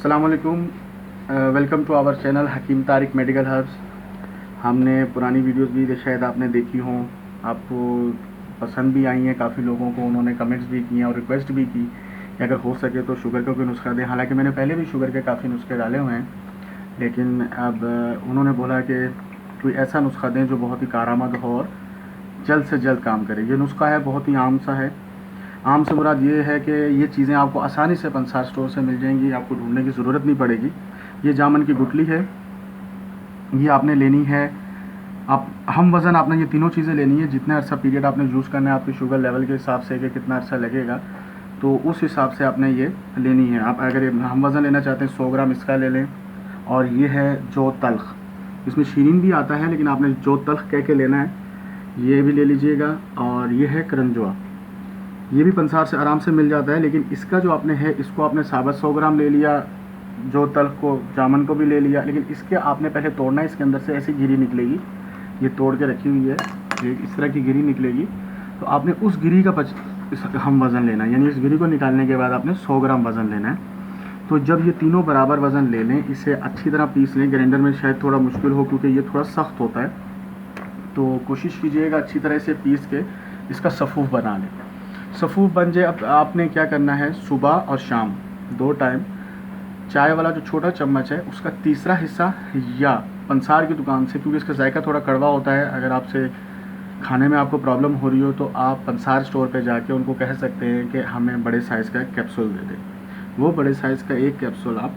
अस्सलाम वालेकुम। Welcome to our channel Hakim Tariq medical herbs. हमने पुरानी वीडियोस भी शायद आपने देखी हों, आपको पसंद भी आई हैं। काफ़ी लोगों को उन्होंने कमेंट्स भी किए और रिक्वेस्ट भी की कि अगर हो सके तो शुगर का कोई नुस्खा दें। हालांकि मैंने पहले भी शुगर के काफ़ी नुस्खे डाले हुए हैं, लेकिन अब उन्होंने बोला कि कोई ऐसा नुस्खा दें जो बहुत ही कारआमद हो और जल्द से जल्द काम करे। ये नुस्खा है बहुत ही आम सा है। आम से मुराद ये है कि ये चीज़ें आपको आसानी से पंसार स्टोर से मिल जाएंगी, आपको ढूंढने की ज़रूरत नहीं पड़ेगी। ये जामन की गुठली है, ये आपने लेनी है। आप हम वज़न आपने ये तीनों चीज़ें लेनी है। जितना अर्सा पीरियड आपने यूज़ करना है आपकी शुगर लेवल के हिसाब से कि कितना अर्सा लगेगा, तो उस हिसाब से आपने ये लेनी है। आप अगर हम वज़न लेना चाहते हैं 100 ग्राम इसका ले लें। और ये है जो तल्ख, इसमें शीरीन भी आता है लेकिन आपने जो तल्ख कह के लेना है, ये भी ले लीजिएगा। और ये है करंजुआ, ये भी पंसार से आराम से मिल जाता है, लेकिन इसका जो आपने है इसको आपने साबुत 100 ग्राम ले लिया, जो तल्ख को जामन को भी ले लिया, लेकिन इसके आपने पहले तोड़ना है। इसके अंदर से ऐसी गिरी निकलेगी, ये तोड़ के रखी हुई है, ये इस तरह की गिरी निकलेगी। तो आपने उस गिरी का हम वज़न लेना है, यानी इस गिरी को निकालने के बाद आपने 100 ग्राम वज़न लेना है। तो जब ये तीनों बराबर वज़न ले लें, इसे अच्छी तरह पीस लें। ग्राइंडर में शायद थोड़ा मुश्किल हो क्योंकि ये थोड़ा सख्त होता है, तो कोशिश कीजिएगा अच्छी तरह से पीस के इसका सफ़ूफ बना लें। सफ़ूफ बन जाए, अब आपने क्या करना है, सुबह और शाम 2 टाइम चाय वाला जो छोटा चम्मच है उसका तीसरा हिस्सा, या पंसार की दुकान से, क्योंकि इसका जायका थोड़ा कड़वा होता है, अगर आपसे खाने में आपको प्रॉब्लम हो रही हो तो आप पंसार स्टोर पे जाके उनको कह सकते हैं कि हमें बड़े साइज़ का एक कैप्सूल दे दें। वो बड़े साइज़ का एक कैप्सूल आप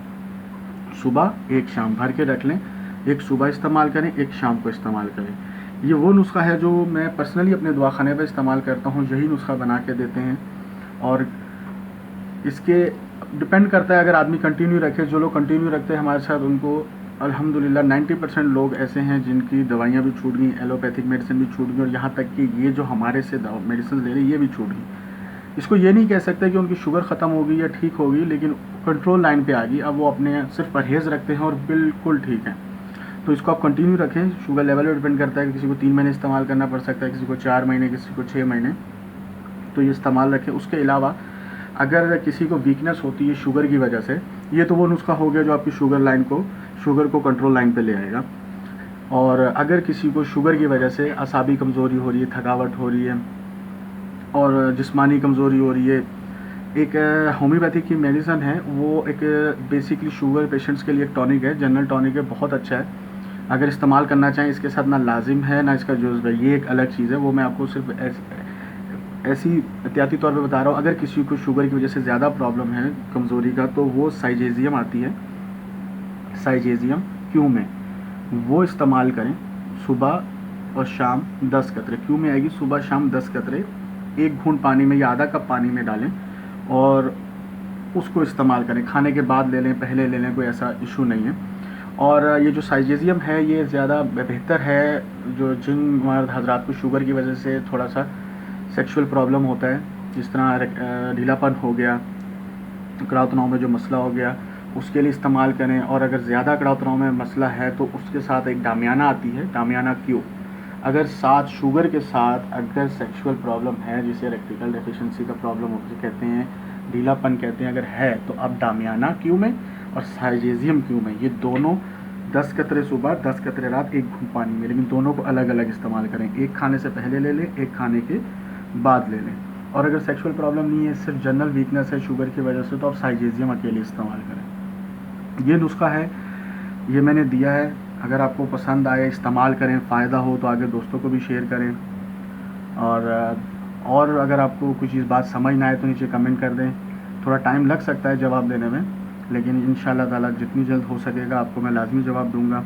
सुबह एक शाम भर के रख लें। एक सुबह इस्तेमाल करें, एक शाम को इस्तेमाल करें। ये वो नुस्खा है जो मैं पर्सनली अपने दवाखाने पे इस्तेमाल करता हूँ। यही नुस्खा बना के देते हैं और इसके डिपेंड करता है, अगर आदमी कंटिन्यू रखे। जो लोग कंटिन्यू रखते हैं हमारे साथ, उनको अल्हम्दुलिल्लाह 90% लोग ऐसे हैं जिनकी दवाइयाँ भी छूट गई, एलोपैथिक मेडिसिन भी छूट गई, और यहाँ तक कि ये जो हमारे से मेडिसिन ले रहे हैं ये भी छूट गई। इसको ये नहीं कह सकते कि उनकी शुगर ख़त्म हो गई या ठीक हो गई, लेकिन कंट्रोल लाइन पे आ गई। अब वो अपने सिर्फ परहेज़ रखते हैं और बिल्कुल ठीक है। तो इसको आप कंटिन्यू रखें। शुगर लेवल पर डिपेंड करता है कि किसी को 3 महीने इस्तेमाल करना पड़ सकता है, किसी को 4 महीने, किसी को 6 महीने। तो ये इस्तेमाल रखें। उसके अलावा अगर किसी को वीकनेस होती है शुगर की वजह से, ये तो वो नुस्खा हो गया जो आपकी शुगर को कंट्रोल लाइन पे ले आएगा। और अगर किसी को शुगर की वजह से असाबी कमज़ोरी हो रही है, थकावट हो रही है और जिस्मानी कमज़ोरी हो रही है, एक होम्योपैथिक की मेडिसिन है, वो एक बेसिकली शुगर पेशेंट्स के लिए एक टॉनिक है, जनरल टॉनिक है, बहुत अच्छा है। अगर इस्तेमाल करना चाहें, इसके साथ ना लाजिम है ना इसका जुज़्व है, ये एक अलग चीज़ है। वो मैं आपको सिर्फ ऐसी एहतियाती तौर पे बता रहा हूँ। अगर किसी को शुगर की वजह से ज़्यादा प्रॉब्लम है कमज़ोरी का, तो वो साइजेजियम आती है, साइजेजियम क्यू में, वो इस्तेमाल करें। सुबह और शाम 10 कतरे क्यू में आएगी, सुबह शाम 10 कतरे 1 घूंट पानी में या आधा कप पानी में डालें और उसको इस्तेमाल करें। खाने के बाद ले लें, पहले ले लें, कोई ऐसा इशू नहीं है। और ये जो साइजेजियम है ये ज़्यादा बेहतर है जो जिन मर्द हजरात को शुगर की वजह से थोड़ा सा सेक्सुअल प्रॉब्लम होता है, जिस तरह ढीलापन हो गया, कड़ाव तनाव में जो मसला हो गया, उसके लिए इस्तेमाल करें। और अगर ज़्यादा कड़ाव तनाव में मसला है तो उसके साथ एक डामियाना आती है, डामियाना क्यू। अगर साथ शुगर के साथ अगर सेक्सुअल प्रॉब्लम है, जिसे रेक्टिकल डेफिशिएंसी का प्रॉब्लम होती कहते हैं, ढीलापन कहते हैं, अगर है तो आप डामियाना क्यू में और साइजेजियम क्यू में, ये दोनों 10 कतरे सुबह 10 कतरे रात 1 घूंट पानी में, लेकिन दोनों को अलग अलग इस्तेमाल करें। एक खाने से पहले ले लें, एक खाने के बाद ले लें। और अगर सेक्सुअल प्रॉब्लम नहीं है, सिर्फ जनरल वीकनेस है शुगर की वजह से, तो आप साइजेजियम अकेले इस्तेमाल करें। ये नुस्खा है, ये मैंने दिया है। अगर आपको पसंद आए, इस्तेमाल करें, फ़ायदा हो तो आगे दोस्तों को भी शेयर करें। और अगर आपको कुछ चीज़ बात समझ ना आए तो नीचे कमेंट कर दें। थोड़ा टाइम लग सकता है जवाब देने में, लेकिन इंशाल्लाह ताला जितनी जल्द हो सकेगा आपको मैं लाजमी जवाब दूंगा।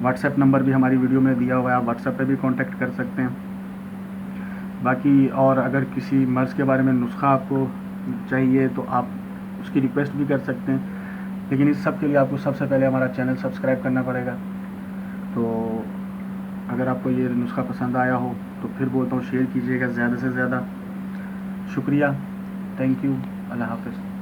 व्हाट्सएप नंबर भी हमारी वीडियो में दिया हुआ है, आप व्हाट्सएप पे भी कांटेक्ट कर सकते हैं। बाकी और अगर किसी मर्ज़ के बारे में नुस्खा आपको चाहिए तो आप उसकी रिक्वेस्ट भी कर सकते हैं, लेकिन इस सब के लिए आपको सबसे पहले हमारा चैनल सब्सक्राइब करना पड़ेगा। तो अगर आपको ये नुस्खा पसंद आया हो तो फिर बोलता हूँ शेयर कीजिएगा ज़्यादा से ज़्यादा। शुक्रिया, थैंक यू, अल्लाह हाफ़िज़।